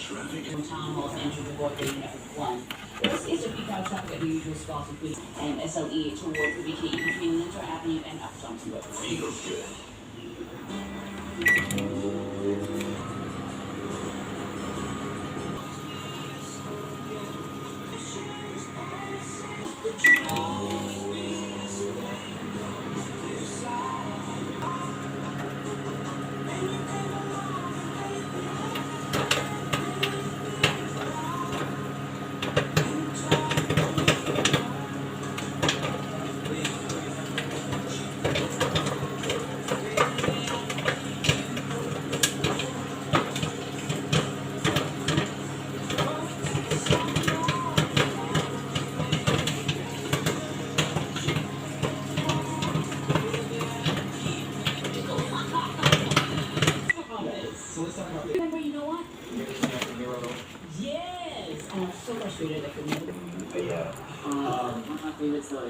Town halls entered the boarding one. This is a peak hour traffic at the usual spots, including and SLE towards the BKE between Windsor Avenue and Up Johnson Road. Remember, you know what? Yes! And I'm so frustrated I couldn't. Yeah. My favorite story.